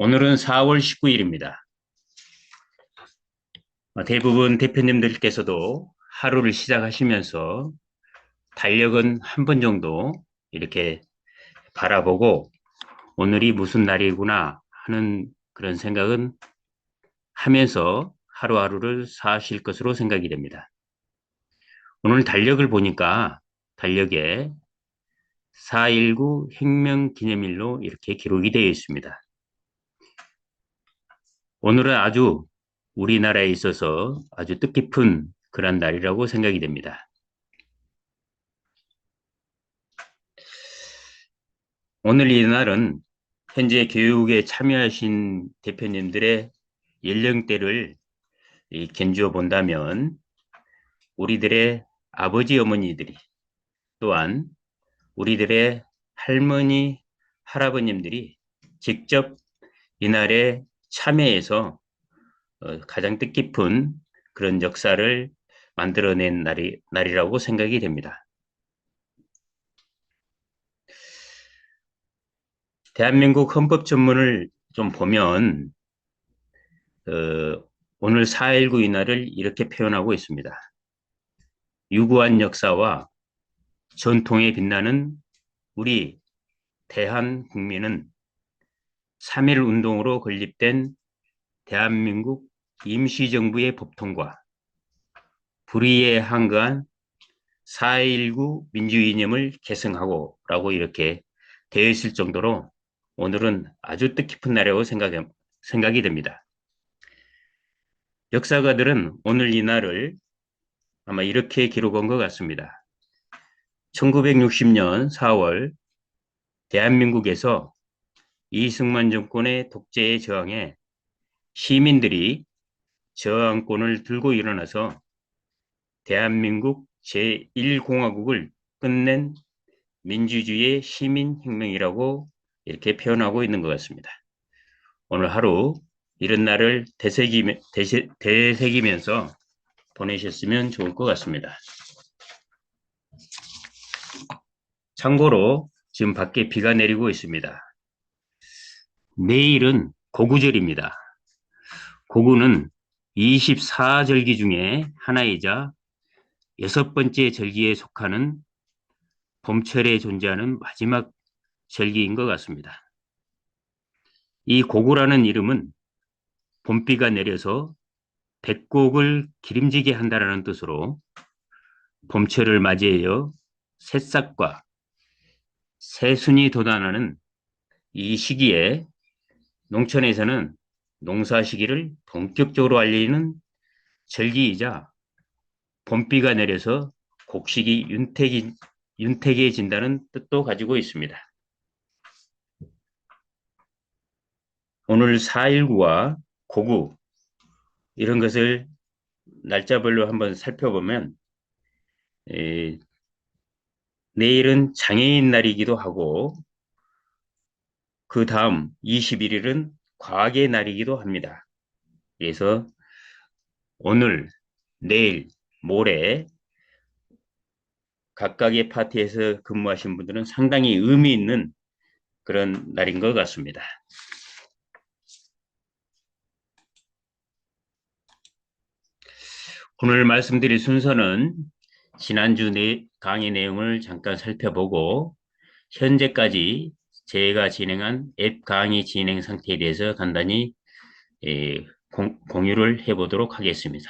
오늘은 4월 19일입니다. 대부분 대표님들께서도 하루를 시작하시면서 달력은 한 번 정도 이렇게 바라보고 오늘이 무슨 날이구나 하는 그런 생각은 하면서 하루하루를 사실 것으로 생각이 됩니다. 오늘 달력을 보니까 달력에 4.19 혁명기념일로 이렇게 기록이 되어 있습니다. 오늘은 아주 우리나라에 있어서 아주 뜻깊은 그런 날이라고 생각이 됩니다. 오늘 이 날은 현재 교육에 참여하신 대표님들의 연령대를 견주어 본다면 우리들의 아버지 어머니들이 또한 우리들의 할머니 할아버님들이 직접 이날에 참여해서 가장 뜻깊은 그런 역사를 만들어낸 날이라고 생각이 됩니다. 대한민국 헌법 전문을 좀 보면 오늘 4.19 이날을 이렇게 표현하고 있습니다. 유구한 역사와 전통에 빛나는 우리 대한국민은 3.1 운동으로 건립된 대한민국 임시정부의 법통과 불의에 한가한 4.19 민주이념을 계승하고 라고 이렇게 되어 있을 정도로 오늘은 아주 뜻깊은 날이라고 생각이 됩니다. 역사가들은 오늘 이 날을 아마 이렇게 기록한 것 같습니다. 1960년 4월 대한민국에서 이승만 정권의 독재에 저항해 시민들이 저항권을 들고 일어나서 대한민국 제1공화국을 끝낸 민주주의의 시민혁명이라고 이렇게 표현하고 있는 것 같습니다. 오늘 하루 이런 날을 되새기면서 보내셨으면 좋을 것 같습니다. 참고로 지금 밖에 비가 내리고 있습니다. 내일은 고구절입니다. 고구는 24절기 중에 하나이자 6번째 절기에 속하는 봄철에 존재하는 마지막 절기인 것 같습니다. 이 고구라는 이름은 봄비가 내려서 백곡을 기름지게 한다는 뜻으로 봄철을 맞이하여 새싹과 새순이 돋아나는 이 시기에 농촌에서는 농사 시기를 본격적으로 알리는 절기이자 봄비가 내려서 곡식이 윤택해진다는 뜻도 가지고 있습니다. 오늘 4.19와 고구 이런 것을 날짜별로 한번 살펴보면 내일은 장애인 날이기도 하고 그 다음 21일은 과학의 날이기도 합니다. 그래서 오늘, 내일, 모레 각각의 파트에서 근무하신 분들은 상당히 의미 있는 그런 날인 것 같습니다. 오늘 말씀드릴 순서는 지난주 강의 내용을 잠깐 살펴보고 현재까지 제가 진행한 앱 강의 진행 상태에 대해서 간단히 공유를 해보도록 하겠습니다.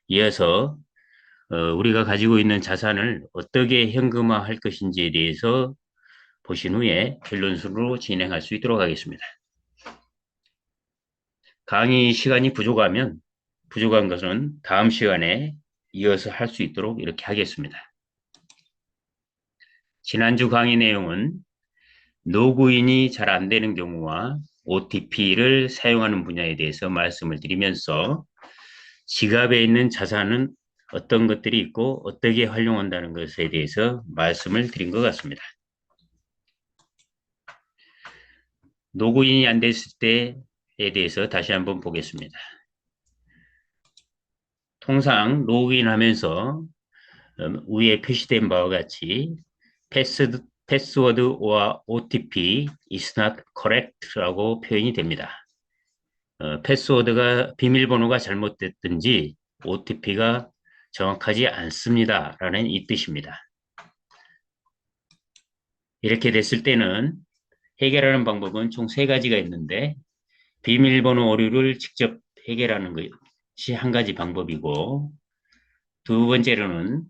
이어서 우리가 가지고 있는 자산을 어떻게 현금화할 것인지에 대해서 보신 후에 결론으로 진행할 수 있도록 하겠습니다. 강의 시간이 부족한 것은 다음 시간에 이어서 할 수 있도록 이렇게 하겠습니다. 지난주 강의 내용은 로그인이 잘 안 되는 경우와 OTP를 사용하는 분야에 대해서 말씀을 드리면서 지갑에 있는 자산은 어떤 것들이 있고 어떻게 활용한다는 것에 대해서 말씀을 드린 것 같습니다. 로그인이 안 됐을 때에 대해서 다시 한번 보겠습니다. 통상 로그인하면서 위에 표시된 바와 같이 password or OTP is not correct라고 표현이 됩니다. 패스워드가 비밀번호가 잘못됐든지 OTP가 정확하지 않습니다라는 이 뜻입니다. 이렇게 됐을 때는 해결하는 방법은 총 세 가지가 있는데 비밀번호 오류를 직접 해결하는 것이 한 가지 방법이고 두 번째로는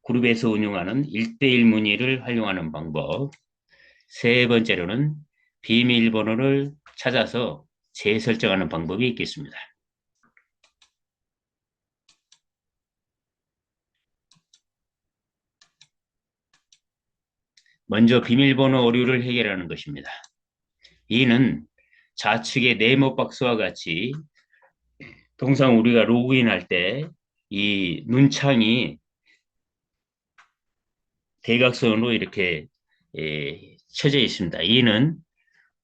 그룹에서 운영하는 1대1 문의를 활용하는 방법 세 번째로는 비밀번호를 찾아서 재설정하는 방법이 있겠습니다. 먼저 비밀번호 오류를 해결하는 것입니다. 이는 좌측의 네모박스와 같이 통상 우리가 로그인할 때 이 문창이 대각선으로 이렇게 쳐져 있습니다. 이는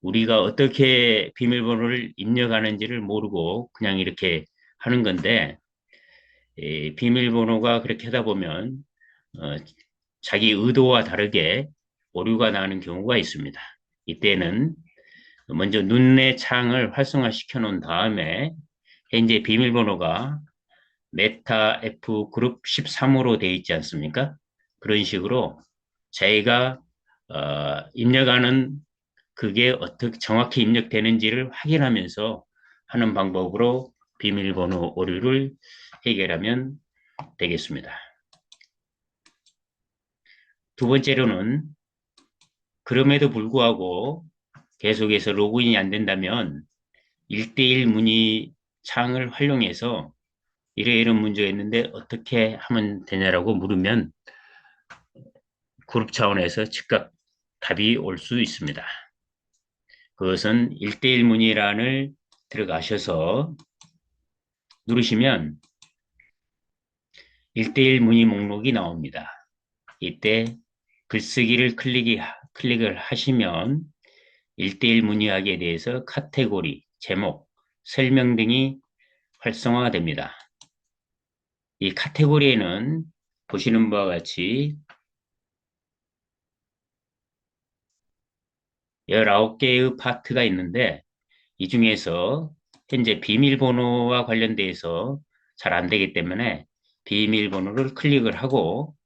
우리가 어떻게 비밀번호를 입력하는지를 모르고 그냥 이렇게 하는 건데 비밀번호가 그렇게 하다 보면 자기 의도와 다르게 오류가 나는 경우가 있습니다. 이때는 먼저 눈의 창을 활성화시켜 놓은 다음에 현재 비밀번호가 메타 F 그룹 13으로 되어 있지 않습니까? 그런 식으로 저희가 입력하는 그게 어떻게 정확히 입력되는지를 확인하면서 하는 방법으로 비밀번호 오류를 해결하면 되겠습니다. 두 번째로는 그럼에도 불구하고 계속해서 로그인이 안 된다면 1대1 문의 창을 활용해서 이런 문제가 있는데 어떻게 하면 되냐라고 물으면 그룹 차원에서 즉각 답이 올 수 있습니다. 그것은 1대1 문의란을 들어가셔서 누르시면 1대1 문의 목록이 나옵니다. 이때 글쓰기를 클릭을 하시면 1대1 문의하기에 대해서 카테고리, 제목, 설명 등이 활성화가 됩니다. 이 카테고리에는 보시는 바와 같이 19개의 파트가 있는데 이 중에서 현재 비밀번호와 관련돼서 잘 안 되기 때문에 비밀번호를 클릭을 하고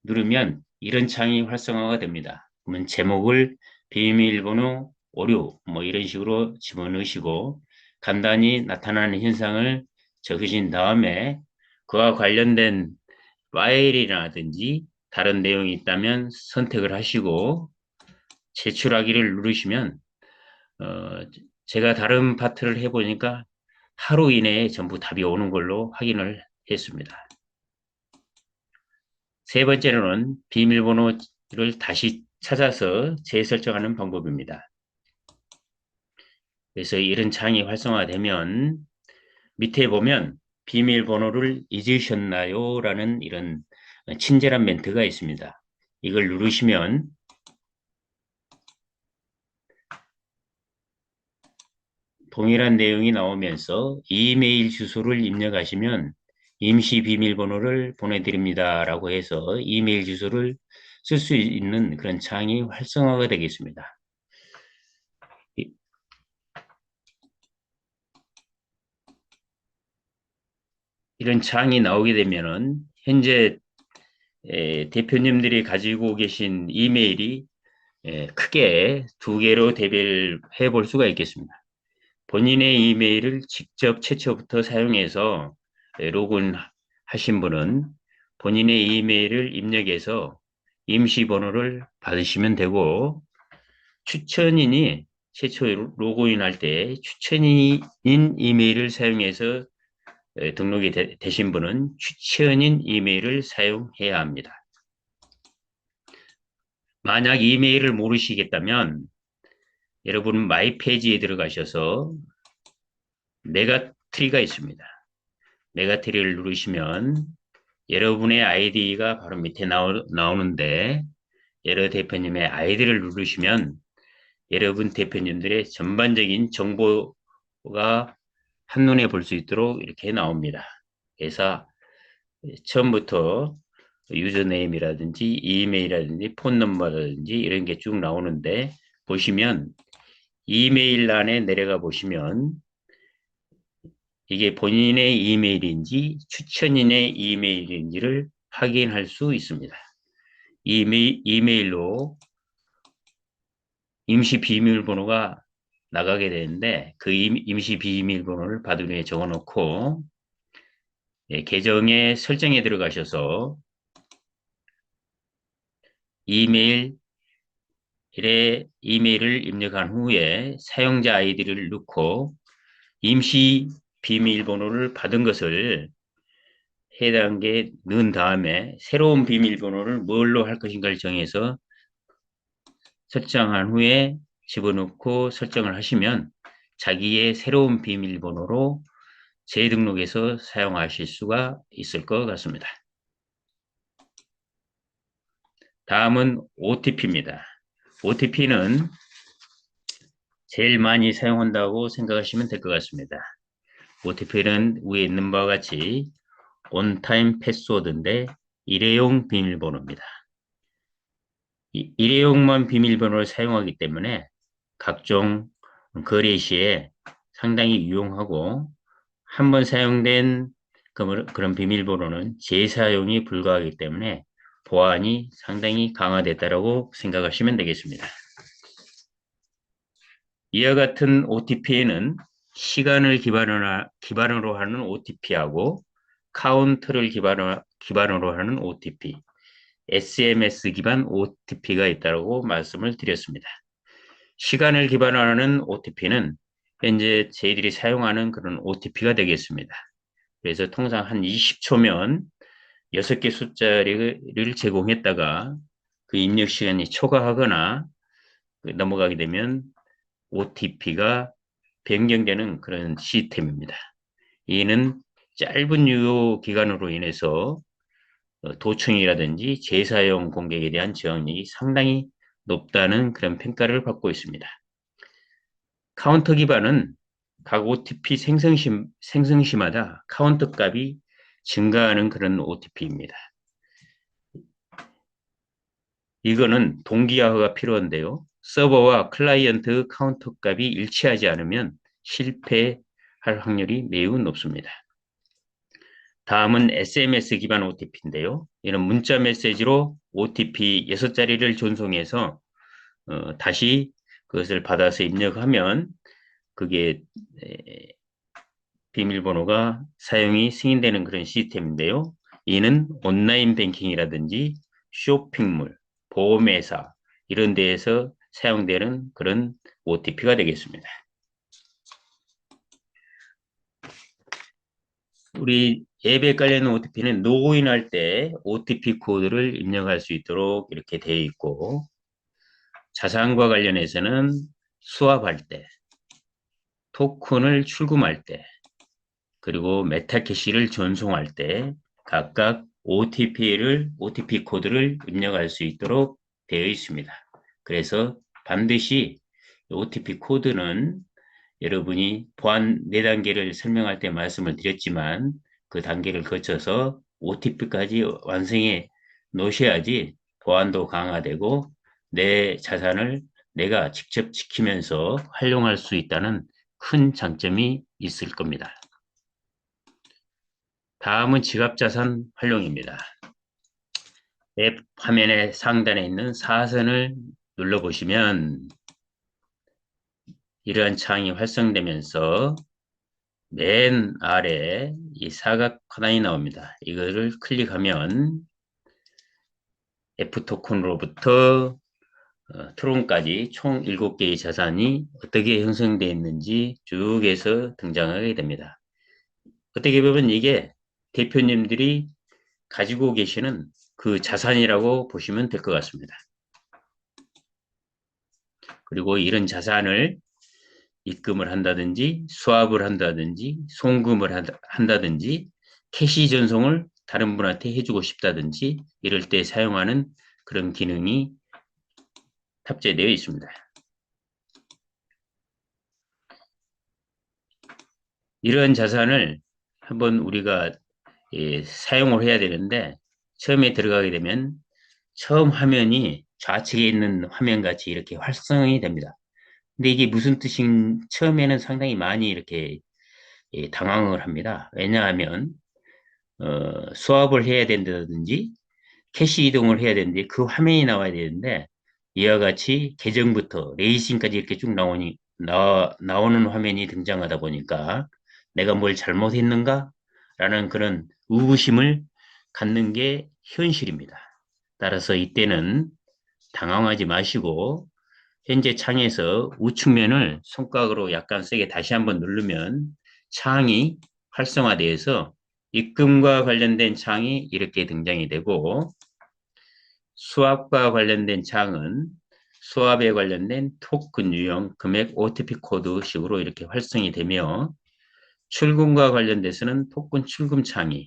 누르면 이런 창이 활성화가 됩니다. 그러면 제목을 비밀번호 오류 뭐 이런 식으로 집어넣으시고 간단히 나타나는 현상을 적으신 다음에 그와 관련된 파일이라든지 다른 내용이 있다면 선택을 하시고 제출하기를 누르시면 제가 다른 파트를 해보니까 하루 이내에 전부 답이 오는 걸로 확인을 했습니다. 세 번째로는 비밀번호를 다시 찾아서 재설정하는 방법입니다. 그래서 이런 창이 활성화되면 밑에 보면 비밀번호를 잊으셨나요? 라는 이런 친절한 멘트가 있습니다. 이걸 누르시면 동일한 내용이 나오면서 이메일 주소를 입력하시면 임시 비밀번호를 보내드립니다. 라고 해서 이메일 주소를 쓸 수 있는 그런 창이 활성화가 되겠습니다. 이런 창이 나오게 되면은 현재 대표님들이 가지고 계신 이메일이 크게 두 개로 대별해 볼 수가 있겠습니다. 본인의 이메일을 직접 최초부터 사용해서 로그인 하신 분은 본인의 이메일을 입력해서 임시 번호를 받으시면 되고 추천인이 최초 로그인 할 때 추천인 이메일을 사용해서 등록이 되신 분은 추천인 이메일을 사용해야 합니다. 만약 이메일을 모르시겠다면 여러분 마이 페이지에 들어가셔서 메가트리가 있습니다. 메가트리를 누르시면 여러분의 아이디가 바로 밑에 나오는데 여러 대표님의 아이디를 누르시면 여러분 대표님들의 전반적인 정보가 한눈에 볼 수 있도록 이렇게 나옵니다. 그래서 처음부터 유저네임이라든지 이메일이라든지 폰 넘버라든지 이런 게 쭉 나오는데 보시면 이메일란에 내려가 보시면 이게 본인의 이메일인지 추천인의 이메일인지를 확인할 수 있습니다. 이메일로 임시 비밀번호가 나가게 되는데 그 임시 비밀번호를 받은 후에 적어놓고 계정의 설정에 들어가셔서 이메일에 이메일을 입력한 후에 사용자 아이디를 넣고 임시 비밀번호를 받은 것을 해당에 넣은 다음에 새로운 비밀번호를 뭘로 할 것인가를 정해서 설정한 후에 집어넣고 설정을 하시면 자기의 새로운 비밀번호로 재등록해서 사용하실 수가 있을 것 같습니다. 다음은 OTP입니다. OTP는 제일 많이 사용한다고 생각하시면 될 것 같습니다. OTP는 위에 있는 바와 같이 온타임 패스워드인데 일회용 비밀번호입니다. 일회용만 비밀번호를 사용하기 때문에 각종 거래 시에 상당히 유용하고 한번 사용된 그런 비밀번호는 재사용이 불가하기 때문에 보안이 상당히 강화됐다고 생각하시면 되겠습니다. 이와 같은 OTP에는 시간을 기반으로 하는 OTP하고 카운트를 기반으로 하는 OTP, SMS 기반 OTP가 있다고 말씀을 드렸습니다. 시간을 기반으로 하는 OTP는 현재 저희들이 사용하는 그런 OTP가 되겠습니다. 그래서 통상 한 20초면 6개 숫자를 제공했다가 그 입력 시간이 초과하거나 넘어가게 되면 OTP가 변경되는 그런 시스템입니다. 이는 짧은 유효 기간으로 인해서 도청이라든지 재사용 공격에 대한 저항력이 상당히 높다는 그런 평가를 받고 있습니다. 카운터 기반은 각 OTP 생성시마다 카운터 값이 증가하는 그런 OTP입니다. 이거는 동기화가 필요한데요. 서버와 클라이언트 카운터 값이 일치하지 않으면 실패할 확률이 매우 높습니다. 다음은 SMS 기반 OTP인데요. 이는 문자 메시지로 OTP 6자리를 전송해서 다시 그것을 받아서 입력하면 그게 비밀번호가 사용이 승인되는 그런 시스템인데요. 이는 온라인 뱅킹이라든지 쇼핑몰, 보험회사 이런 데에서 사용되는 그런 OTP가 되겠습니다. 우리 앱에 깔려있는 OTP는 로그인할 때 OTP 코드를 입력할 수 있도록 이렇게 되어 있고 자산과 관련해서는 수합할 때, 토큰을 출금할 때, 그리고 메타캐시를 전송할 때 각각 OTP 코드를 입력할 수 있도록 되어 있습니다. 그래서 반드시 OTP 코드는 여러분이 보안 4단계를 설명할 때 말씀을 드렸지만 그 단계를 거쳐서 OTP까지 완성해 놓으셔야지 보안도 강화되고 내 자산을 내가 직접 지키면서 활용할 수 있다는 큰 장점이 있을 겁니다. 다음은 지갑자산 활용입니다. 앱 화면의 상단에 있는 사선을 눌러보시면 이러한 창이 활성되면서 맨 아래 이 사각 하단이 나옵니다. 이거를 클릭하면 F토큰으로부터 트론까지 총 7개의 자산이 어떻게 형성되어 있는지 쭉 해서 등장하게 됩니다. 어떻게 보면 이게 대표님들이 가지고 계시는 그 자산이라고 보시면 될 것 같습니다. 그리고 이런 자산을 입금을 한다든지 수합을 한다든지 송금을 한다든지 캐시 전송을 다른 분한테 해주고 싶다든지 이럴 때 사용하는 그런 기능이 탑재되어 있습니다. 이런 자산을 한번 우리가 사용을 해야 되는데 처음에 들어가게 되면 처음 화면이 좌측에 있는 화면 같이 이렇게 활성이 됩니다. 근데 이게 무슨 뜻인, 처음에는 상당히 많이 이렇게 당황을 합니다. 왜냐하면, 수업을 해야 된다든지, 캐시 이동을 해야 되는데, 그 화면이 나와야 되는데, 이와 같이 계정부터 레이싱까지 이렇게 쭉 나오는 화면이 등장하다 보니까, 내가 뭘 잘못했는가? 라는 그런 의구심을 갖는 게 현실입니다. 따라서 이때는 당황하지 마시고, 현재 창에서 우측면을 손가락으로 약간 세게 다시 한번 누르면 창이 활성화되어서 입금과 관련된 창이 이렇게 등장이 되고, 수압과 관련된 창은 수압에 관련된 토큰 유형 금액 OTP 코드식으로 이렇게 활성이 되며, 출금과 관련돼서는 토큰 출금 창이,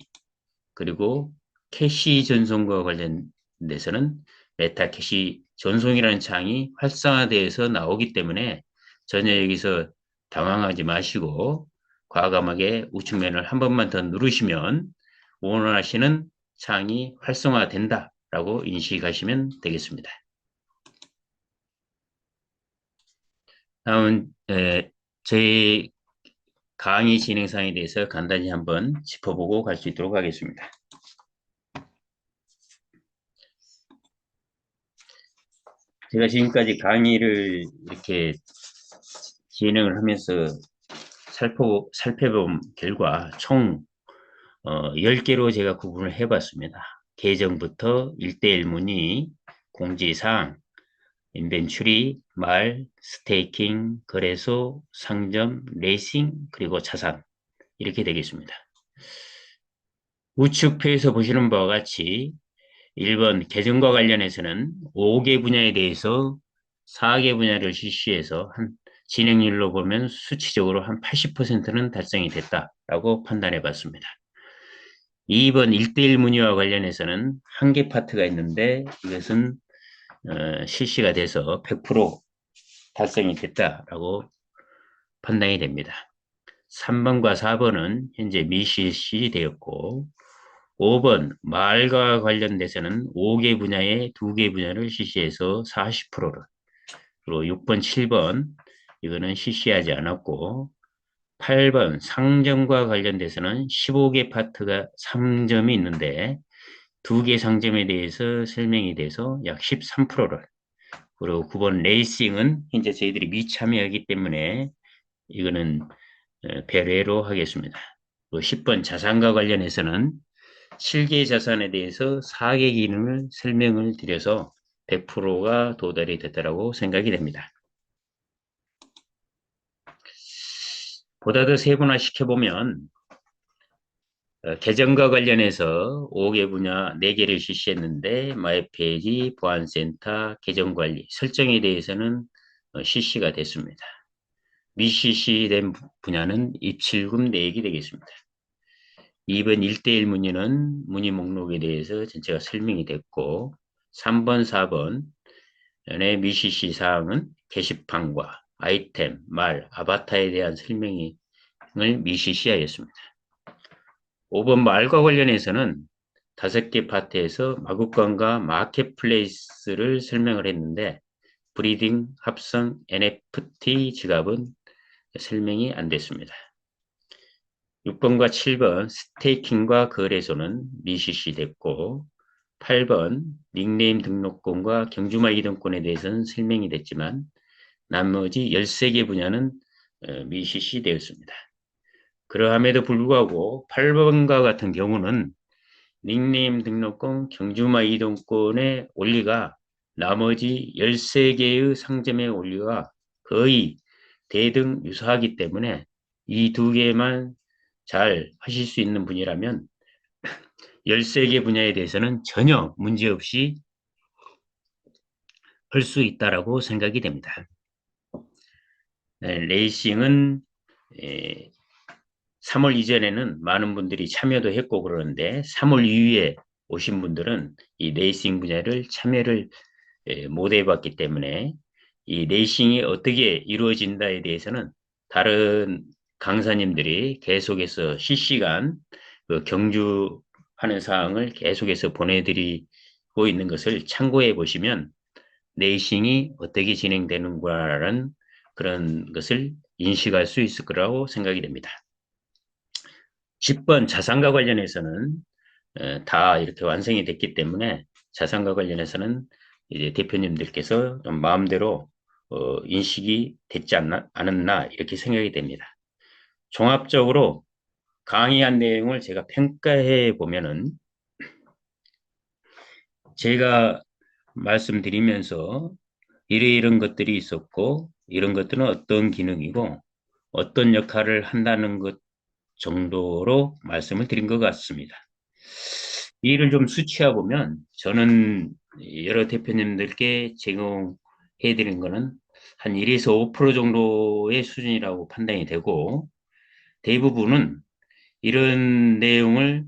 그리고 캐시 전송과 관련돼서는 메타 캐시 전송이라는 창이 활성화되어서 나오기 때문에 전혀 여기서 당황하지 마시고 과감하게 우측면을 한 번만 더 누르시면 원하시는 창이 활성화된다라고 인식하시면 되겠습니다. 다음은 저희 강의 진행상에 대해서 간단히 한번 짚어보고 갈 수 있도록 하겠습니다. 제가 지금까지 강의를 이렇게 진행을 하면서 살펴본 결과 총 10개로 제가 구분을 해봤습니다. 계정부터 1대1 문의, 공지사항, 인벤추리, 말, 스테이킹, 거래소, 상점, 레이싱, 그리고 자산 이렇게 되겠습니다. 우측표에서 보시는 바와 같이 1번 계정과 관련해서는 5개 분야에 대해서 4개 분야를 실시해서 진행률로 보면 수치적으로 한 80%는 달성이 됐다라고 판단해 봤습니다. 2번 1대1 문의와 관련해서는 한 개 파트가 있는데 이것은 실시가 돼서 100% 달성이 됐다라고 판단이 됩니다. 3번과 4번은 현재 미실시 되었고 5번 말과 관련돼서는 5개 분야에 2개 분야를 실시해서 40%를, 그리고 6번, 7번 이거는 실시하지 않았고 8번 상점과 관련돼서는 15개 파트가 상점이 있는데 2개 상점에 대해서 설명이 돼서 약 13%를, 그리고 9번 레이싱은 현재 저희들이 미참여하기 때문에 이거는 배려로 하겠습니다. 그리고 10번 자산과 관련해서는 7개 자산에 대해서 4개 기능을 설명을 드려서 100%가 도달이 됐다고 생각이 됩니다. 보다 더 세분화 시켜보면 계정과 관련해서 5개 분야 4개를 실시했는데 마이페이지, 보안센터, 계정관리, 설정에 대해서는 실시가 됐습니다. 미실시된 분야는 입출금 내역이 되겠습니다. 2번 1대1 문의는 문의 목록에 대해서 전체가 설명이 됐고 3번, 4번의 미실시 사항은 게시판과 아이템, 말, 아바타에 대한 설명을 미실시하였습니다. 5번 말과 관련해서는 5개 파트에서 마구간과 마켓플레이스를 설명을 했는데 브리딩, 합성, NFT 지갑은 설명이 안 됐습니다. 6번과 7번 스테이킹과 거래소는 미실시 됐고 8번 닉네임 등록권과 경주마 이동권에 대해서는 설명이 됐지만 나머지 13개 분야는 미실시 되었습니다. 그러함에도 불구하고 8번과 같은 경우는 닉네임 등록권, 경주마 이동권의 원리가 나머지 13개의 상점의 원리와 거의 대등 유사하기 때문에 이 2개만 잘 하실 수 있는 분이라면 13개 분야에 대해서는 전혀 문제없이 할 수 있다라고 생각이 됩니다. 레이싱은 3월 이전에는 많은 분들이 참여도 했고 그러는데 3월 이후에 오신 분들은 이 레이싱 분야를 참여를 못 해봤기 때문에 이 레이싱이 어떻게 이루어진다에 대해서는 다른 강사님들이 계속해서 실시간 그 경주하는 하는 사항을 계속해서 보내드리고 있는 것을 참고해 보시면 레이싱이 어떻게 진행되는가라는 그런 것을 인식할 수 있을 거라고 생각이 됩니다. 10번 자산과 관련해서는 다 이렇게 완성이 됐기 때문에 자산과 관련해서는 이제 대표님들께서 좀 마음대로 인식이 됐지 않았나 이렇게 생각이 됩니다. 종합적으로 강의한 내용을 제가 평가해 보면은 제가 말씀드리면서 이런 것들이 있었고 이런 것들은 어떤 기능이고 어떤 역할을 한다는 것 정도로 말씀을 드린 것 같습니다. 이를 좀 수치해 보면 저는 여러 대표님들께 제공해 드린 거는 한 1에서 5% 정도의 수준이라고 판단이 되고 대부분은 이런 내용을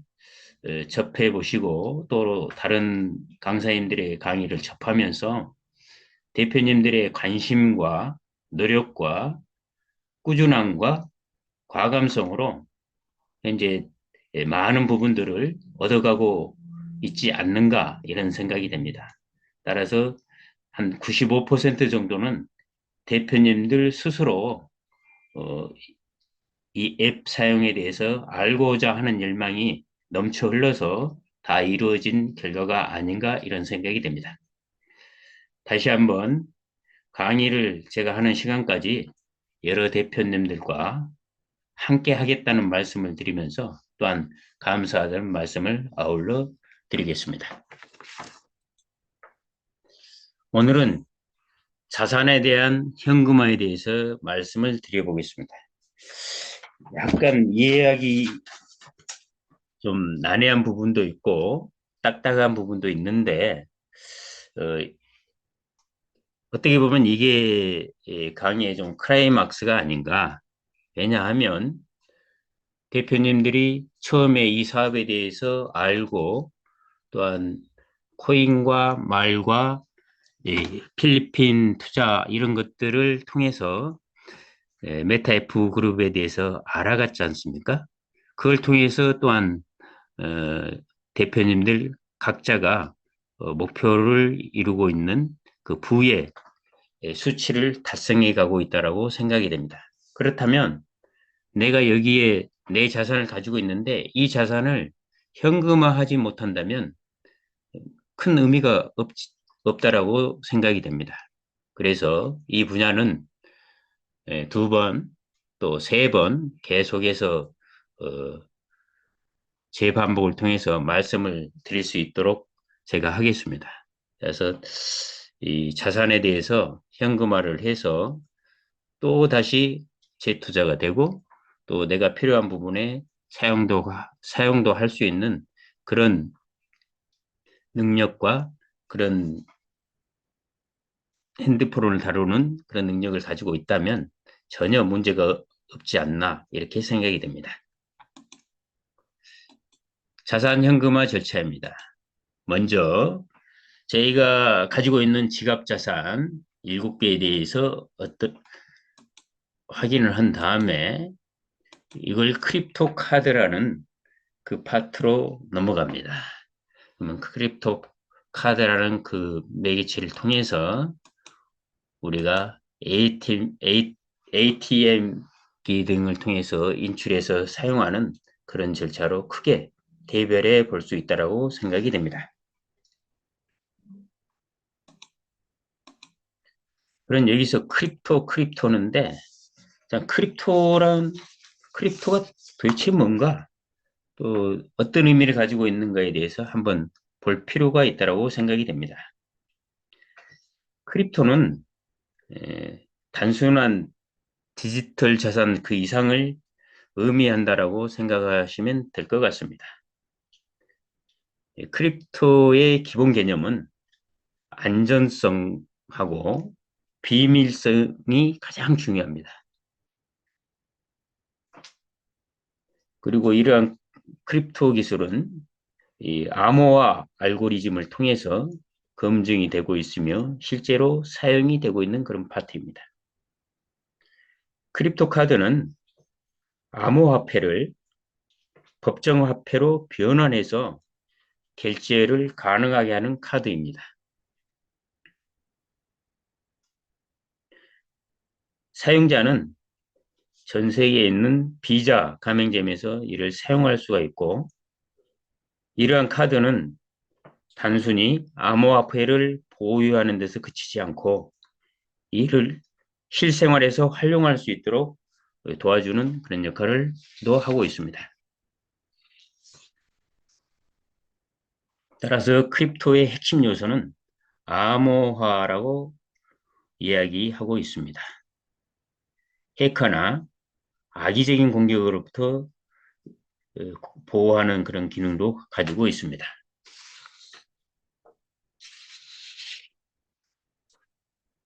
접해 보시고 또 다른 강사님들의 강의를 접하면서 대표님들의 관심과 노력과 꾸준함과 과감성으로 현재 많은 부분들을 얻어가고 있지 않는가 이런 생각이 됩니다. 따라서 한 95% 정도는 대표님들 스스로 이 앱 사용에 대해서 알고자 하는 열망이 넘쳐 흘러서 다 이루어진 결과가 아닌가 이런 생각이 됩니다. 다시 한번 강의를 제가 하는 시간까지 여러 대표님들과 함께 하겠다는 말씀을 드리면서 또한 감사하다는 말씀을 아울러 드리겠습니다. 오늘은 자산에 대한 현금화에 대해서 말씀을 드려보겠습니다. 약간 이해하기 좀 난해한 부분도 있고 딱딱한 부분도 있는데 어떻게 보면 이게 강의의 좀 클라이막스가 아닌가. 왜냐하면 대표님들이 처음에 이 사업에 대해서 알고 또한 코인과 말과 필리핀 투자 이런 것들을 통해서 메타F 그룹에 대해서 알아갔지 않습니까? 그걸 통해서 또한 어, 대표님들 각자가 목표를 이루고 있는 그 부의 수치를 달성해 가고 있다라고 생각이 됩니다. 그렇다면 내가 여기에 내 자산을 가지고 있는데 이 자산을 현금화하지 못한다면 큰 의미가 없다라고 생각이 됩니다. 그래서 이 분야는 두 번, 또 세 번 계속해서 어, 재반복을 통해서 말씀을 드릴 수 있도록 제가 하겠습니다. 그래서 이 자산에 대해서 현금화를 해서 또 다시 재투자가 되고 또 내가 필요한 부분에 사용도 할 수 있는 그런 능력과 그런 핸드폰을 다루는 그런 능력을 가지고 있다면 전혀 문제가 없지 않나 이렇게 생각이 됩니다. 자산 현금화 절차입니다. 먼저 저희가 가지고 있는 지갑 자산 7개에 대해서 확인을 한 다음에 이걸 크립토 카드라는 그 파트로 넘어갑니다. 그러면 크립토 카드라는 그 매개체를 통해서 우리가 ATM 등을 통해서 인출해서 사용하는 그런 절차로 크게 대별해 볼 수 있다고 생각이 됩니다. 그런 여기서 크립토는데 크립토가 도대체 뭔가 또 어떤 의미를 가지고 있는가에 대해서 한번 볼 필요가 있다고 생각이 됩니다. 크립토는 단순한 디지털 자산 그 이상을 의미한다라고 생각하시면 될 것 같습니다. 크립토의 기본 개념은 안전성하고 비밀성이 가장 중요합니다. 그리고 이러한 크립토 기술은 이 암호화 알고리즘을 통해서 검증이 되고 있으며 실제로 사용이 되고 있는 그런 파트입니다. 크립토 카드는 암호화폐를 법정화폐로 변환해서 결제를 가능하게 하는 카드입니다. 사용자는 전 세계에 있는 비자 가맹점에서 이를 사용할 수가 있고, 이러한 카드는 단순히 암호화폐를 보유하는 데서 그치지 않고 이를 실생활에서 활용할 수 있도록 도와주는 그런 역할을 또 하고 있습니다. 따라서 크립토의 핵심 요소는 암호화라고 이야기하고 있습니다. 해커나 악의적인 공격으로부터 보호하는 그런 기능도 가지고 있습니다.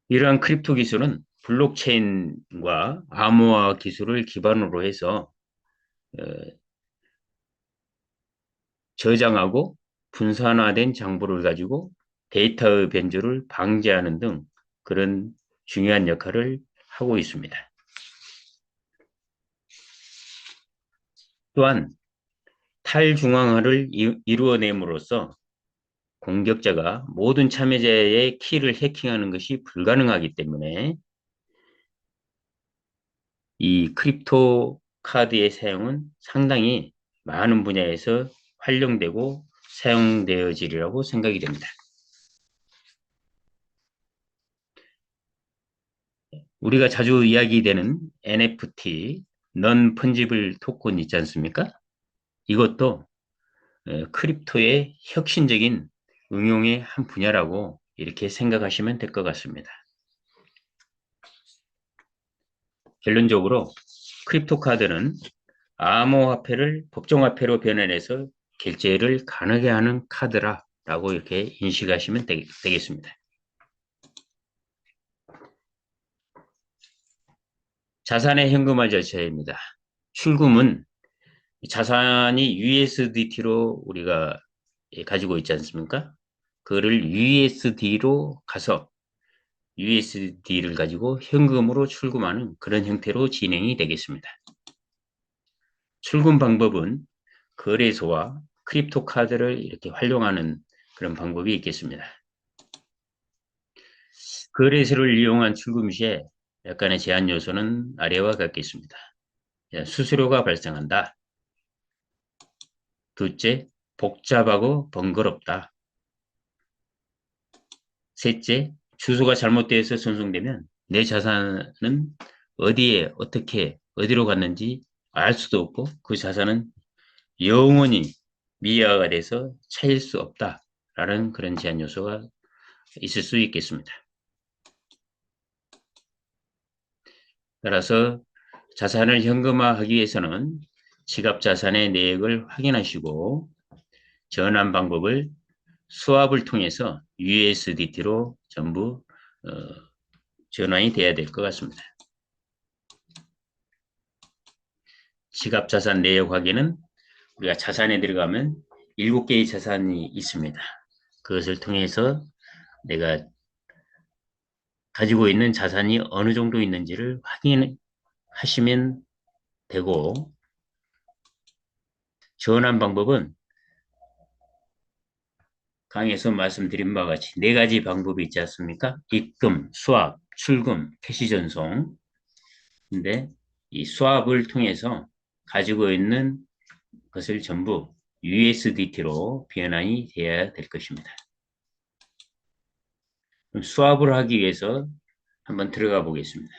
이러한 크립토 기술은 블록체인과 암호화 기술을 기반으로 해서 저장하고 분산화된 정보를 가지고 데이터의 변조를 방지하는 등 그런 중요한 역할을 하고 있습니다. 또한 탈중앙화를 이루어냄으로써 공격자가 모든 참여자의 키를 해킹하는 것이 불가능하기 때문에 이 크립토 카드의 사용은 상당히 많은 분야에서 활용되고 사용되어지리라고 생각이 됩니다. 우리가 자주 이야기되는 NFT, non-fungible 토큰 있지 않습니까? 이것도 크립토의 혁신적인 응용의 한 분야라고 이렇게 생각하시면 될 것 같습니다. 결론적으로 크립토 카드는 암호화폐를 법정화폐로 변환해서 결제를 가능하게 하는 카드라고 이렇게 인식하시면 되겠습니다. 자산의 현금화 절차입니다. 출금은 자산이 USDT로 우리가 가지고 있지 않습니까? 그거를 USD로 가서 USD를 가지고 현금으로 출금하는 그런 형태로 진행이 되겠습니다. 출금 방법은 거래소와 크립토 카드를 이렇게 활용하는 그런 방법이 있겠습니다. 거래소를 이용한 출금 시에 약간의 제한 요소는 아래와 같겠습니다. 수수료가 발생한다. 둘째, 복잡하고 번거롭다. 셋째, 주소가 잘못되어서 손송되면 내 자산은 어디에 어떻게 어디로 갔는지 알 수도 없고 그 자산은 영원히 미화가 돼서 찾을 수 없다라는 그런 제한 요소가 있을 수 있겠습니다. 따라서 자산을 현금화하기 위해서는 지갑 자산의 내역을 확인하시고 전환 방법을 수합을 통해서 USDT로 전부 전환이 돼야 될 것 같습니다. 지갑 자산 내역 확인은 우리가 자산에 들어가면 7개의 자산이 있습니다. 그것을 통해서 내가 가지고 있는 자산이 어느 정도 있는지를 확인하시면 되고, 전환 방법은 강의에서 말씀드린 바와 같이 4가지 방법이 있지 않습니까? 입금, 수합, 출금, 캐시 전송. 근데 이 수합을 통해서 가지고 있는 것을 전부 USDT로 변환이 되어야 될 것입니다. 그럼 수합을 하기 위해서 한번 들어가 보겠습니다.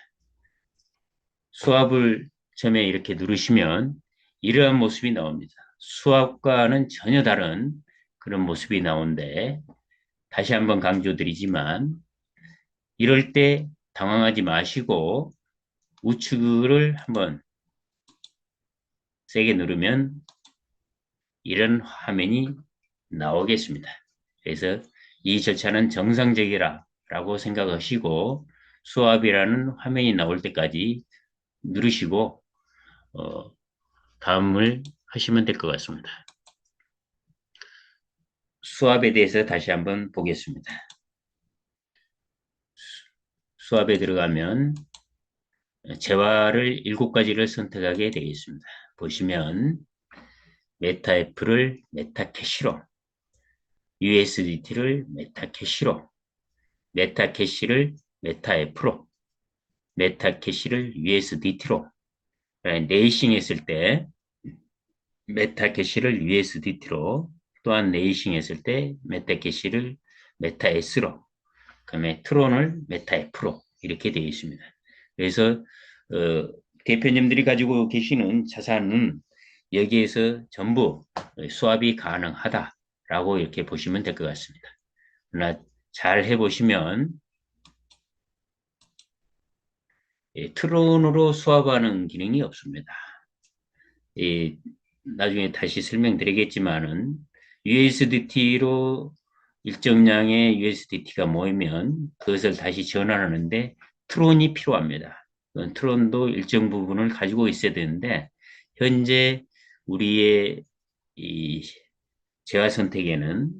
수합을 처음에 이렇게 누르시면 이러한 모습이 나옵니다. 수합과는 전혀 다른 그런 모습이 나오는데 다시 한번 강조드리지만 이럴 때 당황하지 마시고 우측을 한번 세게 누르면 이런 화면이 나오겠습니다. 그래서 이 절차는 정상적이라고 생각하시고 수합이라는 화면이 나올 때까지 누르시고 다음을 하시면 될 것 같습니다. 수합에 대해서 다시 한번 보겠습니다. 수합에 들어가면 재화를 7가지를 선택하게 되겠습니다. 보시면 메타 F를 메타 캐시로, USDT를 메타캐시로, 메타캐시를 메타F로, 메타캐시를 USDT로, 네이싱 했을 때 메타캐시를 USDT로, 또한 네이싱 했을 때 메타캐시를 메타S로, 그다음에 트론을 메타F로 이렇게 되어 있습니다. 그래서 대표님들이 가지고 계시는 자산은 여기에서 전부 수합이 가능하다라고 이렇게 보시면 될 것 같습니다. 그러나 잘 해보시면 트론으로 수합하는 기능이 없습니다. 나중에 다시 설명드리겠지만은 USDT로 일정량의 USDT가 모이면 그것을 다시 전환하는데 트론이 필요합니다. 트론도 일정 부분을 가지고 있어야 되는데 현재 우리의 이 재화 선택에는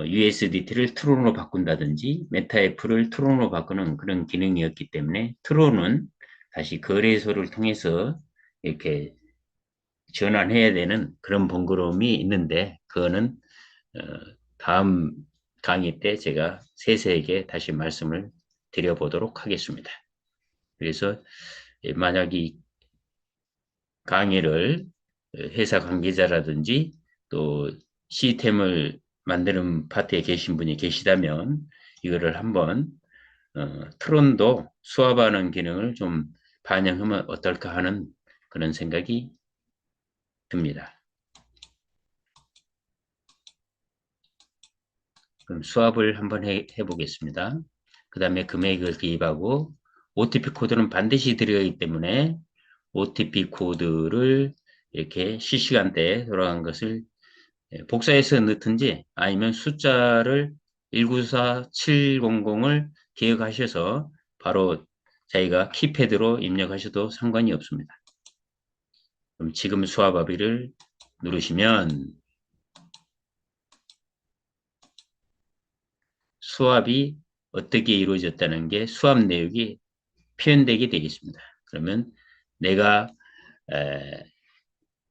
USDT를 트론으로 바꾼다든지 메타F를 트론으로 바꾸는 그런 기능이었기 때문에 트론은 다시 거래소를 통해서 이렇게 전환해야 되는 그런 번거로움이 있는데 그거는 어, 다음 강의 때 제가 세세하게 다시 말씀을 드려보도록 하겠습니다. 그래서 만약 이 강의를 회사 관계자라든지 또 시스템을 만드는 파트에 계신 분이 계시다면 이거를 한번 트론도 수합하는 기능을 좀 반영하면 어떨까 하는 그런 생각이 듭니다. 그럼 수합을 한번 해보겠습니다. 그 다음에 금액을 기입하고 OTP 코드는 반드시 들어가기 때문에 OTP 코드를 이렇게 실시간대에 돌아간 것을 복사해서 넣든지 아니면 숫자를 194700을 기억하셔서 바로 자기가 키패드로 입력하셔도 상관이 없습니다. 그럼 지금 수합하기를 누르시면 수합이 어떻게 이루어졌다는 게 수합 내역이 표현되게 되겠습니다. 그러면 내가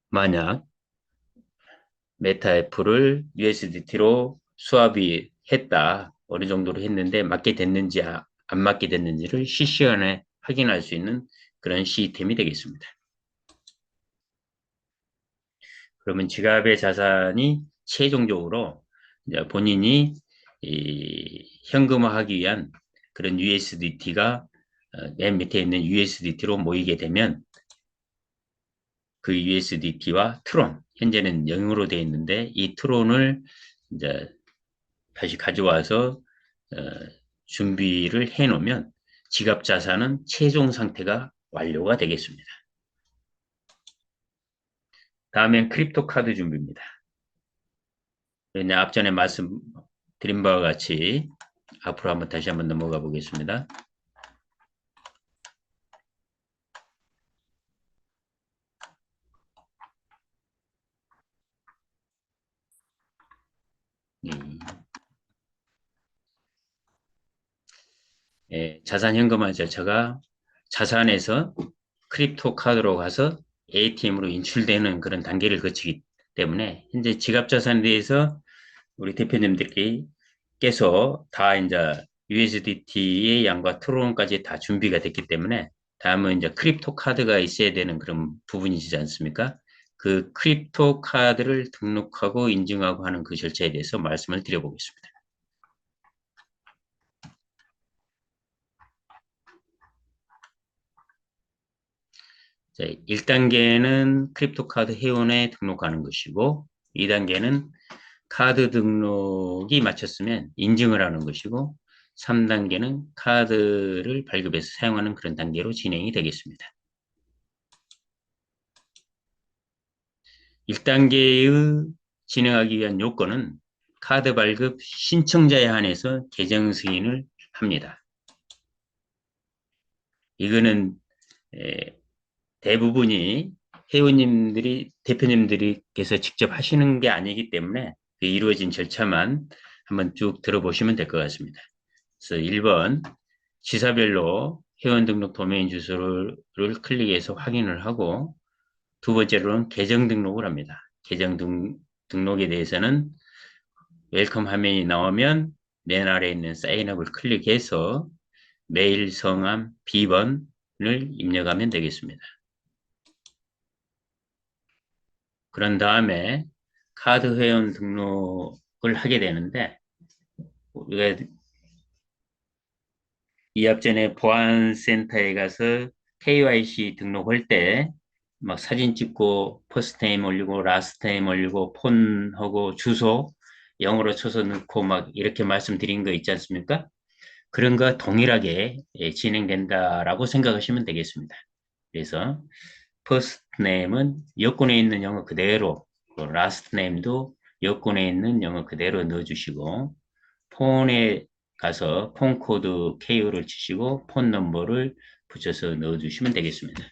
만약 메타F를 USDT로 수합이 했다. 어느 정도로 했는데 맞게 됐는지 안 맞게 됐는지를 실시간에 확인할 수 있는 그런 시스템이 되겠습니다. 그러면 지갑의 자산이 최종적으로 본인이 현금화하기 위한 그런 USDT가 맨 밑에 있는 USDT로 모이게 되면 그 USDT와 트론, 현재는 0으로 되어 있는데 이 트론을 이제 다시 가져와서 준비를 해 놓으면 지갑 자산은 최종 상태가 완료가 되겠습니다. 다음엔 크립토 카드 준비입니다. 앞전에 말씀드린 바와 같이 앞으로 다시 한번 넘어가 보겠습니다. 자산 현금화 절차가 자산에서 크립토 카드로 가서 ATM으로 인출되는 그런 단계를 거치기 때문에 현재 지갑 자산에 대해서 우리 대표님들께서 다 이제 USDT의 양과 트론까지 다 준비가 됐기 때문에 다음은 이제 크립토 카드가 있어야 되는 그런 부분이지 않습니까? 그 크립토 카드를 등록하고 인증하고 하는 그 절차에 대해서 말씀을 드려보겠습니다. 자, 1단계는 크립토 카드 회원에 등록하는 것이고 2단계는 카드 등록이 마쳤으면 인증을 하는 것이고 3단계는 카드를 발급해서 사용하는 그런 단계로 진행이 되겠습니다. 1단계의 진행하기 위한 요건은 카드 발급 신청자에 한해서 계정 승인을 합니다. 이거는 대부분이 회원님들이 대표님들께서 직접 하시는 게 아니기 때문에 그 이루어진 절차만 한번 쭉 들어보시면 될 것 같습니다. 그래서 1번 지사별로 회원 등록 도메인 주소를 클릭해서 확인을 하고 두 번째로는 계정 등록을 합니다. 계정 등록에 대해서는 웰컴 화면이 나오면 맨 아래에 있는 사인업을 클릭해서 메일, 성함, 비번을 입력하면 되겠습니다. 그런 다음에 카드 회원 등록을 하게 되는데 우리가 이합전에 보안센터에 가서 KYC 등록할 때 막 사진 찍고 퍼스트네임 올리고 라스트네임 올리고 폰하고 주소 영어로 쳐서 넣고 막 이렇게 말씀드린 거 있지 않습니까? 그런 거 동일하게 진행된다라고 생각하시면 되겠습니다. 그래서 퍼스트 네임은 여권에 있는 영어 그대로, 라스트 네임도 여권에 있는 영어 그대로 넣어주시고 폰에 가서 폰 코드 KO를 치시고 폰 넘버를 붙여서 넣어주시면 되겠습니다.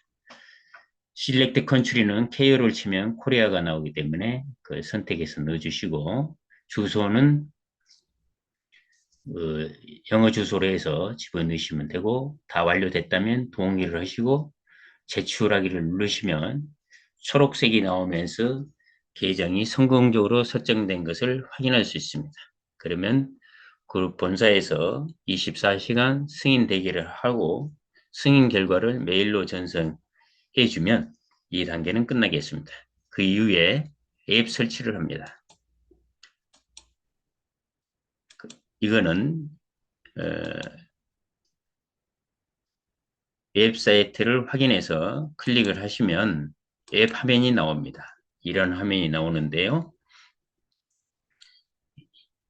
실렉트 컨트리는 KO를 치면 코리아가 나오기 때문에 그 선택해서 넣어주시고 주소는 영어 주소로 해서 집어넣으시면 되고 다 완료됐다면 동의를 하시고 제출하기를 누르시면 초록색이 나오면서 계정이 성공적으로 설정된 것을 확인할 수 있습니다. 그러면 그 본사에서 24시간 승인 대기를 하고 승인 결과를 메일로 전송해 주면 이 단계는 끝나겠습니다. 그 이후에 앱 설치를 합니다. 이거는 웹사이트를 확인해서 클릭을 하시면 앱 화면이 나옵니다. 이런 화면이 나오는데요.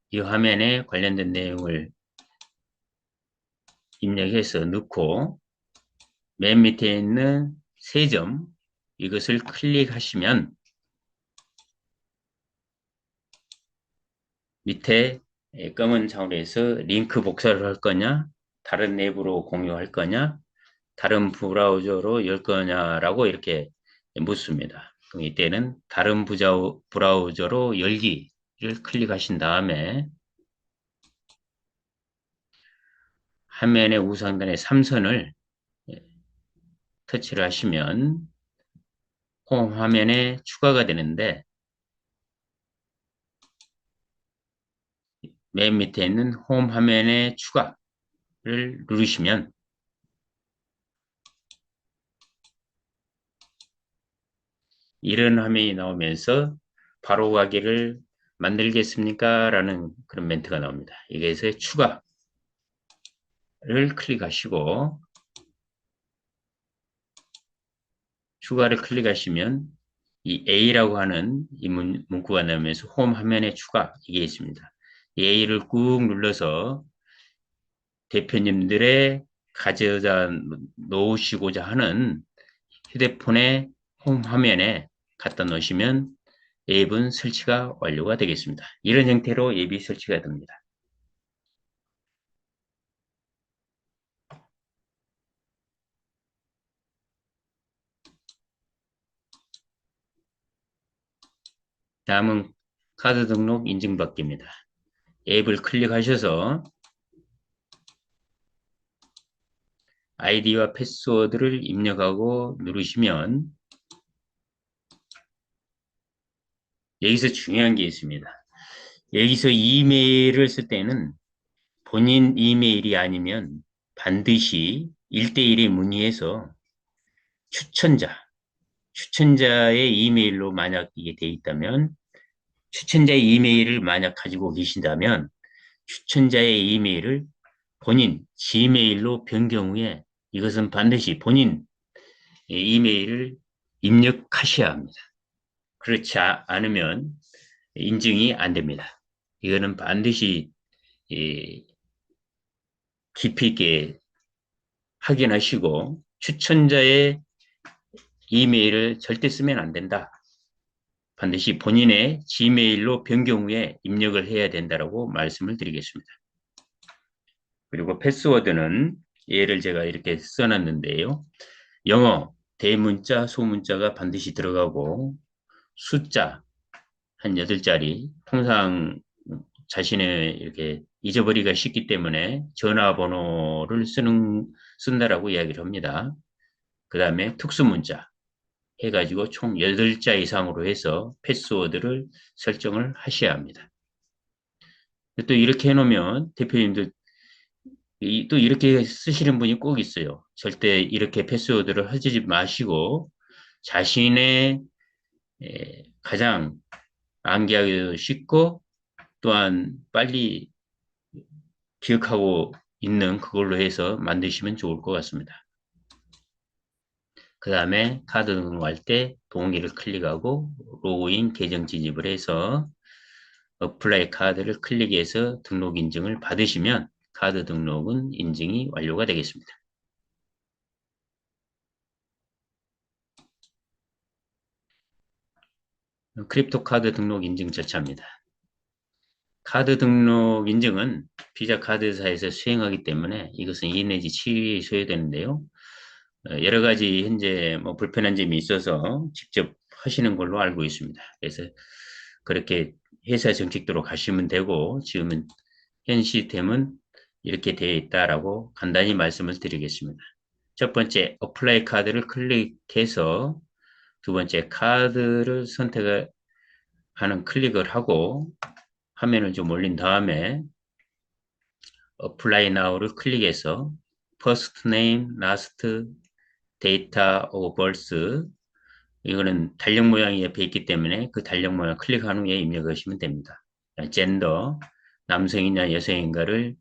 이 화면에 관련된 내용을 입력해서 넣고 맨 밑에 있는 세 점 이것을 클릭하시면 밑에 검은 창으로해서 링크 복사를 할 거냐 다른 앱으로 공유할 거냐 다른 브라우저로 열 거냐라고 이렇게 묻습니다. 그럼 이때는 다른 브라우저로 열기를 클릭하신 다음에 화면의 우상단에 3선을 터치를 하시면 홈 화면에 추가가 되는데 맨 밑에 있는 홈 화면에 추가를 누르시면 이런 화면이 나오면서 바로 가기를 만들겠습니까? 라는 그런 멘트가 나옵니다. 여기에서 추가를 클릭하시고 추가를 클릭하시면 이 A라고 하는 이 문구가 나오면서 홈 화면에 추가 이게 있습니다. 이 A를 꾹 눌러서 대표님들의 가져다 놓으시고자 하는 휴대폰의 홈 화면에 갖다 놓으시면 앱은 설치가 완료가 되겠습니다. 이런 형태로 앱이 설치가 됩니다. 다음은 카드 등록 인증받기입니다. 앱을 클릭하셔서 아이디와 패스워드를 입력하고 누르시면 여기서 중요한 게 있습니다. 여기서 이메일을 쓸 때는 본인 이메일이 아니면 반드시 1대1에 문의해서 추천자의 이메일로 만약 이게 돼 있다면 추천자의 이메일을 만약 가지고 계신다면 추천자의 이메일을 본인 지메일로 변경 후에 이것은 반드시 본인 이메일을 입력하셔야 합니다. 그렇지 않으면 인증이 안 됩니다. 이거는 반드시 깊이 있게 확인하시고 추천자의 이메일을 절대 쓰면 안 된다. 반드시 본인의 지메일로 변경 후에 입력을 해야 된다고 말씀을 드리겠습니다. 그리고 패스워드는 얘를 제가 이렇게 써놨는데요. 영어, 대문자, 소문자가 반드시 들어가고 숫자 한 8자리 통상 자신의 이렇게 잊어버리기가 쉽기 때문에 전화번호를 쓴다라고 이야기를 합니다. 그 다음에 특수문자 해가지고 총 8자 이상으로 해서 패스워드를 설정을 하셔야 합니다. 또 이렇게 해놓으면 대표님들 또 이렇게 쓰시는 분이 꼭 있어요. 절대 이렇게 패스워드를 하지 마시고 자신의 가장 암기하기 쉽고 또한 빨리 기억하고 있는 그걸로 해서 만드시면 좋을 것 같습니다. 그 다음에 카드 등록할 때 동기를 클릭하고 로그인 계정 진입을 해서 어플라이 카드를 클릭해서 등록 인증을 받으시면 카드 등록은 인증이 완료가 되겠습니다. 크립토 카드 등록 인증 절차입니다. 카드 등록 인증은 비자 카드사에서 수행하기 때문에 이것은 2 내지 7일이 소요되는데요. 여러 가지 현재 뭐 불편한 점이 있어서 직접 하시는 걸로 알고 있습니다. 그래서 그렇게 회사 정책대로 가시면 되고 지금은 현 시스템은 이렇게 되어 있다라고 간단히 말씀을 드리겠습니다. 첫 번째, 어플라이 카드를 클릭해서 두 번째, 카드를 선택하는 클릭을 하고 화면을 좀 올린 다음에 Apply Now를 클릭해서 First Name, Last Date of Birth 이거는 달력 모양이 옆에 있기 때문에 그 달력 모양 클릭한 후에 입력하시면 됩니다. 젠더, 남성이냐 여성인가를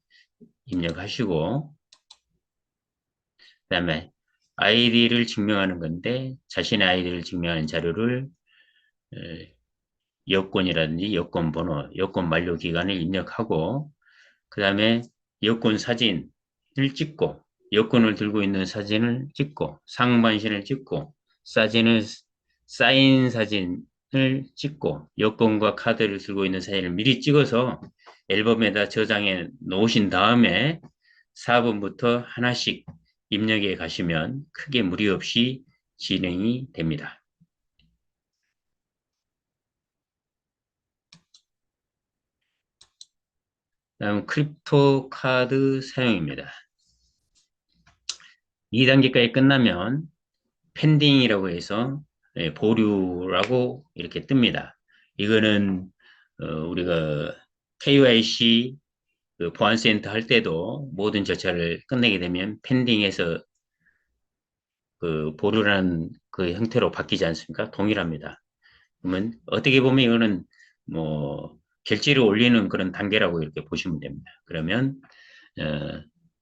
입력하시고 그 다음에 아이디를 증명하는 건데 자신의 아이디를 증명하는 자료를 여권이라든지 여권 번호, 여권 만료 기간을 입력하고 그 다음에 여권 사진을 찍고 여권을 들고 있는 사진을 찍고 상반신을 찍고 사진을 사인 사진을 찍고 여권과 카드를 들고 있는 사진을 미리 찍어서 앨범에다 저장해 놓으신 다음에 4번부터 하나씩 입력해 가시면 크게 무리 없이 진행이 됩니다. 다음 크립토 카드 사용입니다. 2단계까지 끝나면 펜딩이라고 해서 보류라고 이렇게 뜹니다. 이거는 우리가 KYC 그 보안센터 할 때도 모든 절차를 끝내게 되면 펜딩에서 그 보류라는 그 형태로 바뀌지 않습니까? 동일합니다. 그러면 어떻게 보면 이거는 뭐 결제를 올리는 그런 단계라고 이렇게 보시면 됩니다. 그러면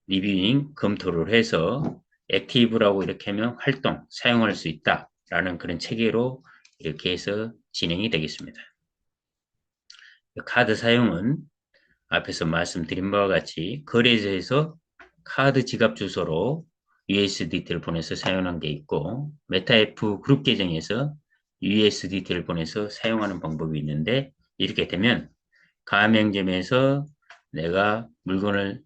리뷰잉 검토를 해서 액티브라고 이렇게 하면 활동, 사용할 수 있다라는 그런 체계로 이렇게 해서 진행이 되겠습니다. 카드 사용은 앞에서 말씀드린 바와 같이 거래소에서 카드 지갑 주소로 USDT를 보내서 사용하는 게 있고 메타F 그룹 계정에서 USDT를 보내서 사용하는 방법이 있는데 이렇게 되면 가맹점에서 내가 물건을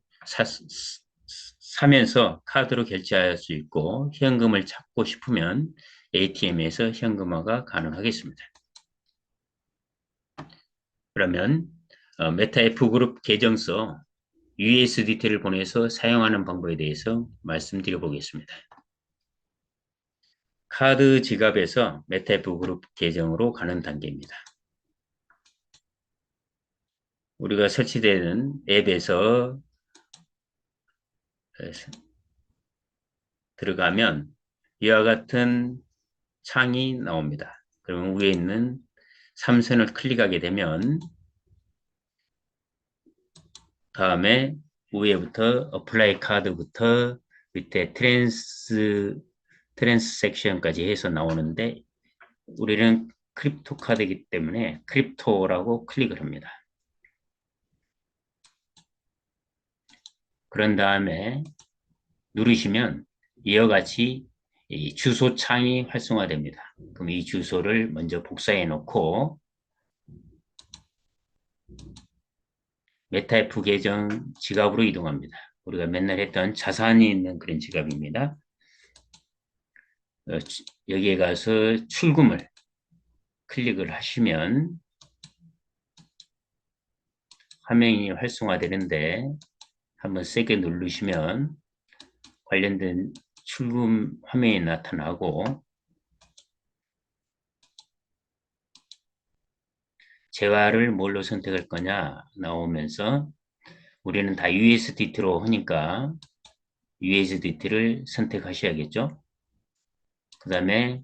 사면서 카드로 결제할 수 있고 현금을 찾고 싶으면 ATM에서 현금화가 가능하겠습니다. 그러면 메타 F그룹 계정서 USDT를 보내서 사용하는 방법에 대해서 말씀드려 보겠습니다. 카드 지갑에서 메타 F그룹 계정으로 가는 단계입니다. 우리가 설치되는 앱에서 들어가면 이와 같은 창이 나옵니다. 그러면 위에 있는 3선을 클릭하게 되면 다음에 위에부터 어플라이 카드부터 밑에 트랜스섹션까지 해서 나오는데 우리는 크립토 카드이기 때문에 크립토라고 클릭을 합니다. 그런 다음에 누르시면 이와 같이 이 주소 창이 활성화됩니다. 그럼 이 주소를 먼저 복사해 놓고 메타F 계정 지갑으로 이동합니다. 우리가 맨날 했던 자산이 있는 그런 지갑입니다. 여기에 가서 출금을 클릭을 하시면 화면이 활성화되는데 한번 세게 누르시면 관련된 출금 화면이 나타나고 재화를 뭘로 선택할 거냐 나오면서 우리는 다 USDT로 하니까 USDT를 선택하셔야겠죠. 그 다음에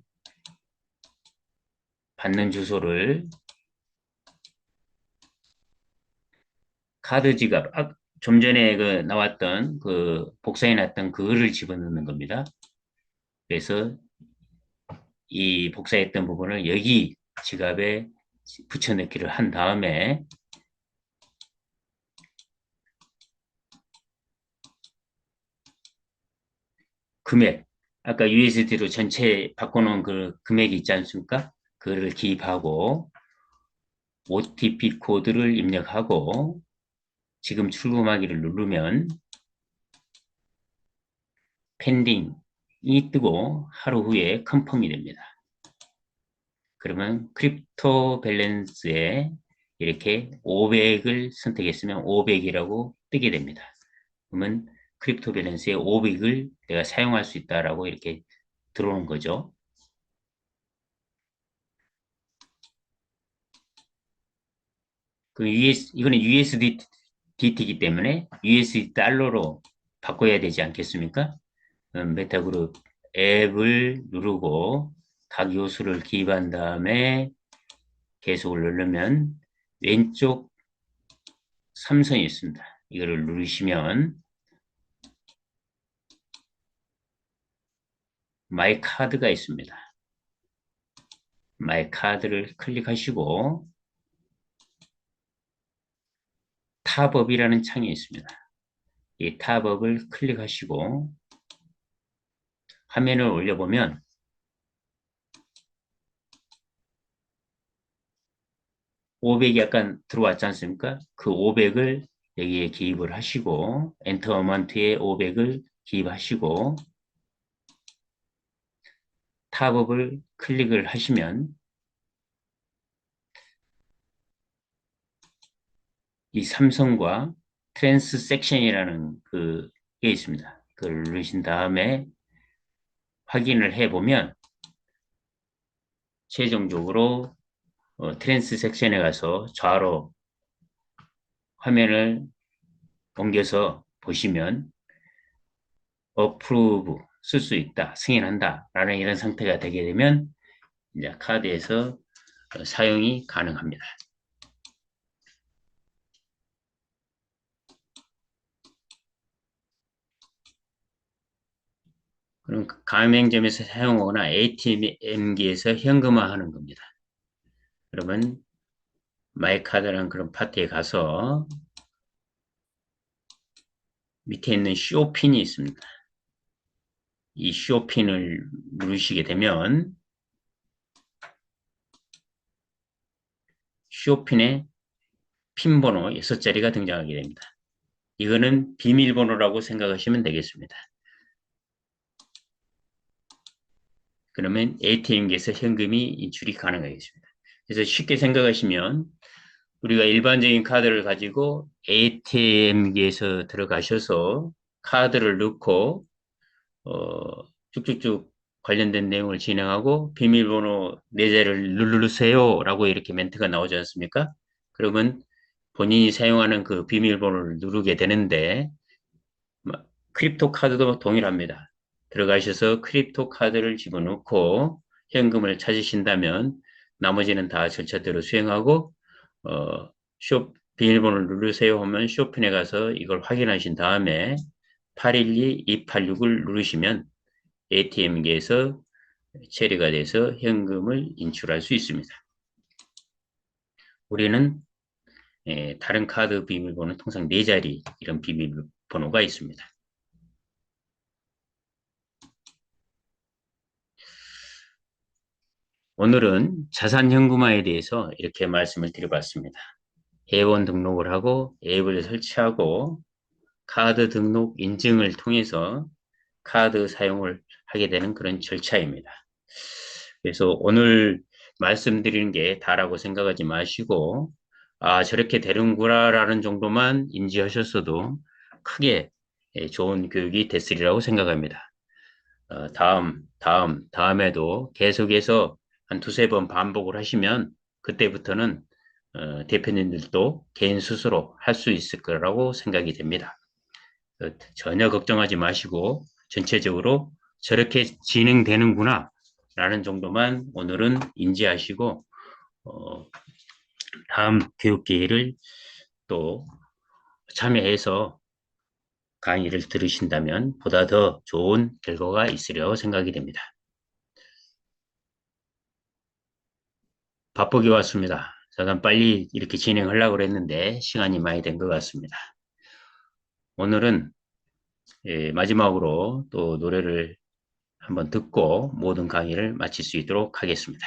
받는 주소를 카드 지갑, 좀 전에 그 나왔던 그 복사해 놨던 그거를 집어넣는 겁니다. 그래서 이 복사했던 부분을 여기 지갑에 붙여넣기를 한 다음에 금액, 아까 USD로 전체 바꿔놓은 그 금액이 있지 않습니까? 그거를 기입하고 OTP 코드를 입력하고 지금 출금하기를 누르면 펜딩이 뜨고 하루 후에 컨펌이 됩니다. 그러면 크립토 밸런스에 이렇게 500을 선택했으면 500이라고 뜨게 됩니다. 그러면 크립토 밸런스에 500을 내가 사용할 수 있다라고 이렇게 들어오는 거죠. 이거는 USDT이기 때문에 USD 달러로 바꿔야 되지 않겠습니까? 메타그룹 앱을 누르고 각 요소를 기입한 다음에 계속을 누르면 왼쪽 삼선이 있습니다. 이거를 누르시면 마이 카드가 있습니다. 마이 카드를 클릭하시고 탑업이라는 창이 있습니다. 이 탑업을 클릭하시고 화면을 올려보면 500이 약간 들어왔지 않습니까? 그 500을 여기에 기입을 하시고 엔터 어먼트에 500을 기입하시고 탑업을 클릭을 하시면 이 삼성과 트랜스섹션이라는 그게 있습니다. 그걸 누르신 다음에 확인을 해보면 최종적으로 트랜스섹션에 가서 좌로 화면을 옮겨서 보시면 approve 쓸 수 있다, 승인한다 라는 이런 상태가 되게 되면 이제 카드에서 사용이 가능합니다. 그럼 가맹점에서 사용하거나 ATM기에서 현금화하는 겁니다. 그러면 마이카드라는 그런 파트에 가서 밑에 있는 쇼핀이 있습니다. 이 쇼핀을 누르시게 되면 쇼핀에 핀 번호 6자리가 등장하게 됩니다. 이거는 비밀번호라고 생각하시면 되겠습니다. 그러면 ATM기에서 현금이 인출이 가능하겠습니다. 그래서 쉽게 생각하시면 우리가 일반적인 카드를 가지고 ATM기에서 들어가셔서 카드를 넣고 쭉쭉쭉 관련된 내용을 진행하고 비밀번호 4자리를 누르세요 라고 이렇게 멘트가 나오지 않습니까? 그러면 본인이 사용하는 그 비밀번호를 누르게 되는데 크립토 카드도 동일합니다. 들어가셔서 크립토 카드를 집어넣고 현금을 찾으신다면 나머지는 다 절차대로 수행하고 비밀번호를 누르세요 하면 쇼핑에 가서 이걸 확인하신 다음에 812-286을 누르시면 ATM기에서 처리가 돼서 현금을 인출할 수 있습니다. 우리는 다른 카드 비밀번호는 통상 4자리 이런 비밀번호가 있습니다. 오늘은 자산현금화에 대해서 이렇게 말씀을 드려봤습니다. 회원 등록을 하고 앱을 설치하고 카드 등록 인증을 통해서 카드 사용을 하게 되는 그런 절차입니다. 그래서 오늘 말씀드리는 게 다라고 생각하지 마시고 저렇게 되는구나라는 정도만 인지하셨어도 크게 좋은 교육이 됐으리라고 생각합니다. 다음에도 계속해서 한 두세 번 반복을 하시면 그때부터는 대표님들도 개인 스스로 할 수 있을 거라고 생각이 됩니다. 전혀 걱정하지 마시고 전체적으로 저렇게 진행되는구나 라는 정도만 오늘은 인지하시고 어, 다음 교육 기회를 또 참여해서 강의를 들으신다면 보다 더 좋은 결과가 있으리라고 생각이 됩니다. 바쁘게 왔습니다. 잠깐 빨리 이렇게 진행하려고 했는데 시간이 많이 된 것 같습니다. 오늘은 마지막으로 또 노래를 한번 듣고 모든 강의를 마칠 수 있도록 하겠습니다.